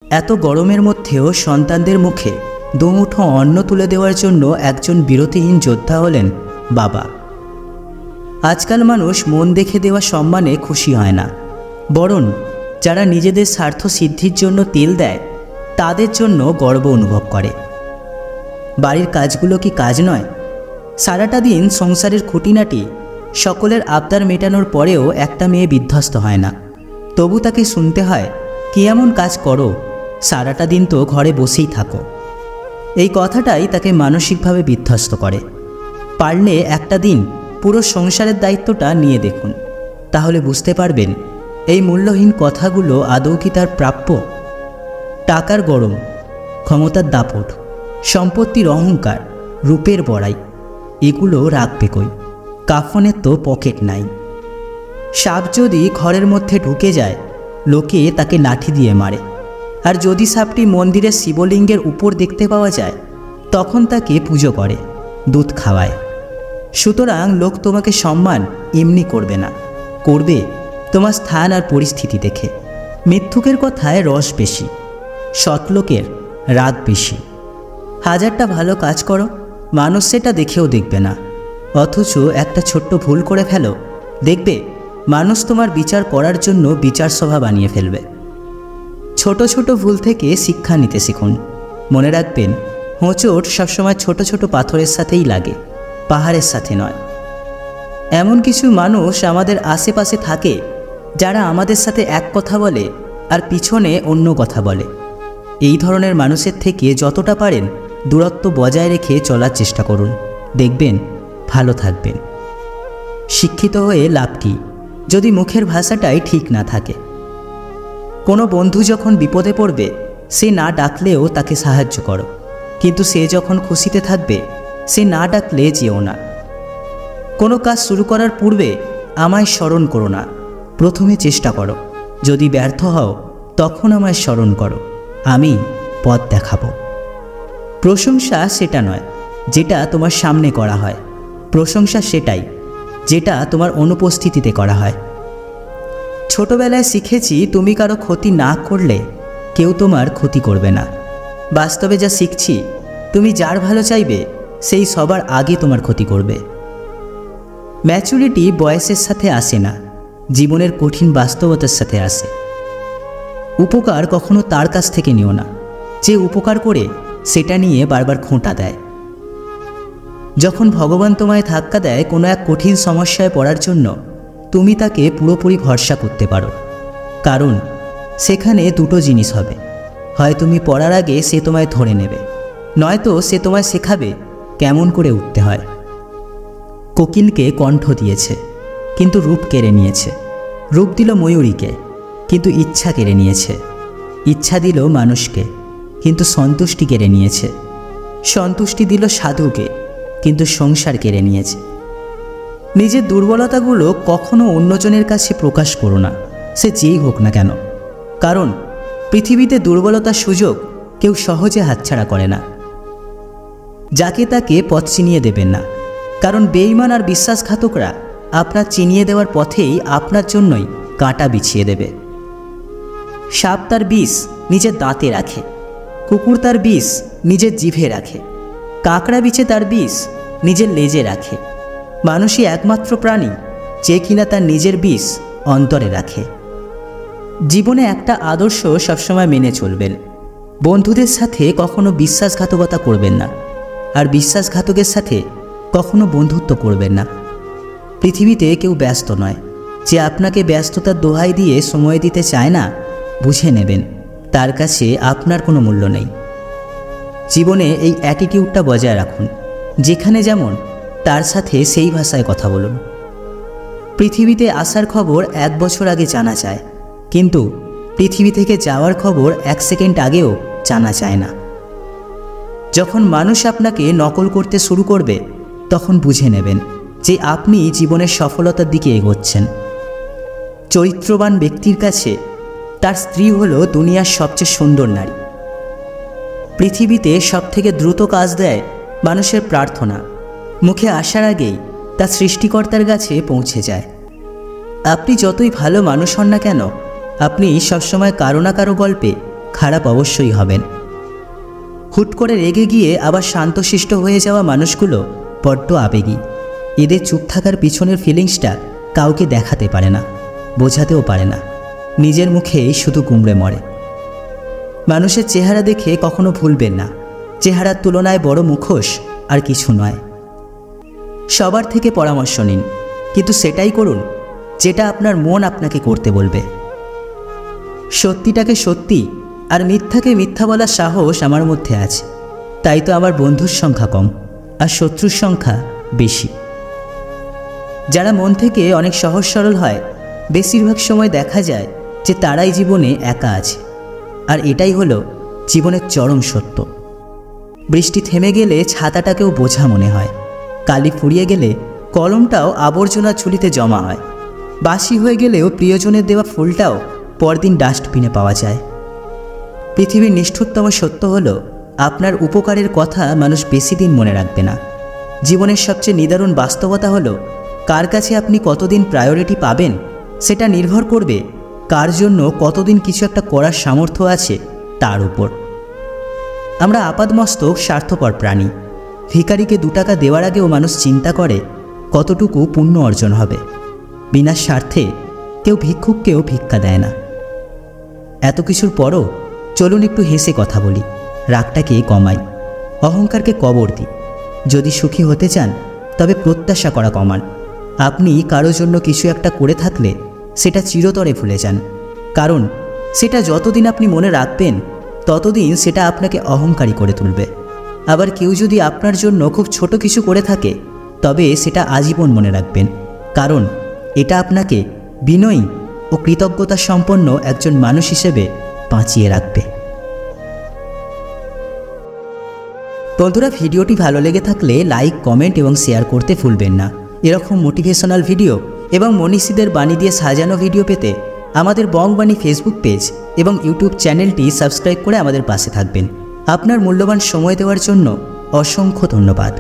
এত গরমের মধ্যেও সন্তানদের মুখে দুমুঠো অন্ন তুলে দেওয়ার জন্য একজন বিরতিহীন যোদ্ধা হলেন বাবা। আজকাল মানুষ মন দেখে দেওয়া সম্মানে খুশি হয় না, বরং যারা নিজেদের স্বার্থ সিদ্ধির জন্য তেল দেয় তাদের জন্য গর্ব অনুভব করে। বাড়ির কাজগুলো কি কাজ নয়? সারাটা দিন সংসারের খুঁটিনাটি সকলের আবদার মেটানোর পরেও একটা মেয়ে বিধ্বস্ত হয় না, তবু তাকে শুনতে হয়, কি এমন কাজ করো, সারাটা দিন তো ঘরে বসেই থাকো। এই কথাটাই তাকে মানসিকভাবে বিধ্বস্ত করে। পারলে একটা দিন পুরো সংসারের দায়িত্বটা নিয়ে দেখুন, তাহলে বুঝতে পারবেন এই মূল্যহীন কথাগুলো আদৌ কি তার প্রাপ্য। টাকার গরম, ক্ষমতার দাপট, সম্পত্তির অহংকার, রূপের বড়াই, এগুলো রাখবে কই? কাফনের তো পকেট নাই। সাপ যদি ঘরের মধ্যে ঢুকে যায়, লোকে তাকে লাঠি দিয়ে মারে, আর যদি সাপটি মন্দিরের শিবলিঙ্গের উপর দেখতে পাওয়া যায় তখন তাকে পুজো করে, দুধ খাওয়ায়। সুতরাং লোক তোমাকে সম্মান এমনি করবে না, করবে তোমার স্থান আর পরিস্থিতি দেখে। মিথ্যুকের কথায় রস বেশি, সৎলোকের রাগ বেশি। হাজারটা ভালো কাজ করো, মানুষ সেটা দেখেও দেখবে না, অথচ একটা ছোট্ট ভুল করে ফেলো, দেখবে মানুষ তোমার বিচার করার জন্য বিচার সভা বানিয়ে ফেলবে। ছোট ছোট ভুল থেকে শিক্ষা নিতে শিখুন। মনে রাখবেন, হোঁচট সবসময় ছোট ছোট পাথরের সাথেই লাগে, পাহাড়ের সাথে নয়। এমন কিছু মানুষ আমাদের আশেপাশে থাকে যারা আমাদের সাথে এক কথা বলে আর পিছনে অন্য কথা বলে। এই ধরনের মানুষের থেকে যতটা পারেন দূরত্ব বজায় রেখে চলার চেষ্টা করুন, দেখবেন ভালো থাকবেন। শিক্ষিত হয়ে লাভ কি যদি মুখের ভাষাটাই ঠিক না থাকে? কোনো বন্ধু যখন বিপদে পড়বে সে না ডাকলেও তাকে সাহায্য করো, কিন্তু সে যখন খুশিতে থাকবে সে না ডাকলে যেও না। কোনো কাজ শুরু করার পূর্বে আমায় স্মরণ করো না, প্রথমে চেষ্টা করো, যদি ব্যর্থ হও তখন আমায় স্মরণ করো, আমি পথ দেখাবো। প্রশংসা সেটা নয় যেটা তোমার সামনে করা হয়, প্রশংসা সেটাই যেটা তোমার অনুপস্থিতিতে করা হয়। ছোটবেলায় শিখেছি তুমি কারো ক্ষতি না করলে কেউ তোমার ক্ষতি করবে না। বাস্তবে যা শিখছি, তুমি যার ভালো চাইবে সেই সবার আগে তোমার ক্ষতি করবে। ম্যাচুরিটি বয়সের সাথে আসে না, জীবনের কঠিন বাস্তবতার সাথে আসে। উপকার কখনো তার কাছ থেকে নিও না যে উপকার করে সেটা নিয়ে বারবার খোঁটা দেয়। যখন ভগবান তোমায় ধাক্কা দেয় কোনো এক কঠিন সমস্যায় পড়ার জন্য, তুমি তাকে পুরোপুরি ভরসা করতে পারো, কারণ সেখানে দুটো জিনিস হবে, হয় তুমি পড়ার আগে সে তোমায় ধরে নেবে, নয়তো সে তোমায় শেখাবে কেমন করে উঠতে হয়। কোকিলকে কণ্ঠ দিয়েছে কিন্তু রূপ কেড়ে নিয়েছে, রূপ দিল ময়ূরীকে কিন্তু ইচ্ছা কেড়ে নিয়েছে, ইচ্ছা দিল মানুষকে কিন্তু সন্তুষ্টি কেড়ে নিয়েছে, সন্তুষ্টি দিল সাধুকে কিন্তু সংসার কেড়ে নিয়েছে। নিজের দুর্বলতাগুলো কখনো অন্যজনের কাছে প্রকাশ করো না, সে যেই হোক না কেন, কারণ পৃথিবীতে দুর্বলতার সুযোগ কেউ সহজে হাতছাড়া করে না। যাকে তাকে পথ চিনিয়ে দেবেন না, কারণ বেঈমান আর বিশ্বাসঘাতকরা আপনার চিনিয়ে দেওয়ার পথেই আপনার জন্যই কাঁটা বিছিয়ে দেবে। সাপ তার বিষ নিজের দাঁতে রাখে, কুকুর তার বিষ নিজের জিভে রাখে, কাঁকড়া বিছে তার বিষ নিজের লেজে রাখে। মানুষই একমাত্র প্রাণী যে কিনা তার নিজের বিষ অন্তরে রাখে। জীবনে একটা আদর্শ সবসময় মেনে চলবেন, বন্ধুদের সাথে কখনো বিশ্বাসঘাতকতা করবেন না, আর বিশ্বাসঘাতকের সাথে কখনো বন্ধুত্ব করবেন না। পৃথিবীতে কেউ ব্যস্ত নয়, যে আপনাকে ব্যস্ততার দোহাই দিয়ে সময় দিতে চায় না, বুঝে নেবেন তার কাছে আপনার কোনো মূল্য নেই। জীবনে এই অ্যাটিটিউডটা বজায় রাখুন, যেখানে যেমন তার সাথে সেই ভাষায় কথা বলুন। পৃথিবীতে আসার খবর 1 বছর আগে জানা যায়, কিন্তু পৃথিবী থেকে যাওয়ার খবর 1 সেকেন্ড আগেও জানা যায় না। যখন মানুষ আপনাকে নকল করতে শুরু করবে তখন বুঝে নেবেন যে আপনি জীবনের সফলতার দিকে এগোচ্ছেন। চরিত্রবান ব্যক্তির কাছে তার স্ত্রী হলো দুনিয়ার সবচেয়ে সুন্দর নারী। পৃথিবীতে সবথেকে দ্রুত কাজ দেয় মানুষের প্রার্থনা, মুখে আসার আগেই তা সৃষ্টিকর্তার কাছে পৌঁছে যায়। আপনি যতই ভালো মানুষ হন না কেন, আপনি সবসময় কারো না কারো গল্পে খারাপ অবশ্যই হবেন। হুট করে রেগে গিয়ে আবার শান্তশিষ্ট হয়ে যাওয়া মানুষগুলো বড্ড আবেগী। এদের চুপ থাকার পিছনের ফিলিংসটা কাউকে দেখাতে পারে না, বোঝাতেও পারে না, নিজের মুখে শুধু গুমড়ে মরে। মানুষের চেহারা দেখে কখনো ভুলবেন না, চেহারার তুলনায় বড় মুখোশ আর কিছু নয়। সবার থেকে পরামর্শ নিন, কিন্তু সেটাই করুন যেটা আপনার মন আপনাকে করতে বলবে। সত্যিটাকে সত্যি আর মিথ্যাকে মিথ্যা বলার সাহস আমার মধ্যে আছে, তাই তো আমার বন্ধুর সংখ্যা কম আর শত্রুর সংখ্যা বেশি। যারা মন থেকে অনেক সহজ সরল হয়, বেশিরভাগ সময় দেখা যায় যে তারাই জীবনে একা আছে। আর এটাই হলো জীবনের চরম সত্য। বৃষ্টি থেমে গেলে ছাতাটাকেও বোঝা মনে হয়, কালি ফুরিয়ে গেলে কলমটাও আবর্জনা ঝুলিতে জমা হয়, বাসি হয়ে গেলেও প্রিয়জনের দেওয়া ফুলটাও পরদিন ডাস্টবিনে পাওয়া যায়। পৃথিবীর নিষ্ঠুরতম সত্য হলো, আপনার উপকারের কথা মানুষ বেশি দিন মনে রাখবে না। জীবনের সবচেয়ে নিদারুণ বাস্তবতা হলো, কার কাছে আপনি কতদিন প্রায়োরিটি পাবেন সেটা নির্ভর করবে কার জন্য কতদিন কিছু একটা করার সামর্থ্য আছে তার উপর। আমরা আপাদমস্তক স্বার্থপর প্রাণী। ভিখারিকে 2 টাকা দেওয়ার আগেও মানুষ চিন্তা করে কতটুকু পুণ্য অর্জন হবে। বিনা স্বার্থে কেউ ভিক্ষুককেও ভিক্ষা দেয় না। এত কিছুর পরও চলুন একটু হেসে কথা বলি, রাগটাকে কমাই, অহংকারকে কবর দিই। যদি সুখী হতে চান তবে প্রত্যাশা করা কমান। আপনি কারোর জন্য কিছু একটা করে থাকলে সেটা চিরতরে ভুলে যান, কারণ সেটা যতদিন আপনি মনে রাখবেন ততদিন সেটা আপনাকে অহংকারী করে তুলবে। আবার কেউ যদি আপনার জন্য খুব ছোট কিছু করে থাকে তবে সেটা আজীবন মনে রাখবেন, কারণ এটা আপনাকে বিনয়ী ও কৃতজ্ঞতা সম্পন্ন একজন মানুষ হিসেবে বাঁচিয়ে রাখবে। বন্ধুরা, ভিডিওটি ভালো লেগে থাকলে লাইক, কমেন্ট এবং শেয়ার করতে ভুলবেন না। এরকম মোটিভেশনাল ভিডিও এবং মনীষীদের বাণী দিয়ে সাজানো ভিডিও পেতে আমাদের বংবাণী ফেসবুক পেজ এবং ইউটিউব চ্যানেলটি সাবস্ক্রাইব করে আমাদের পাশে থাকবেন। আপনার মূল্যবান সময় দেওয়ার জন্য অসংখ্য ধন্যবাদ।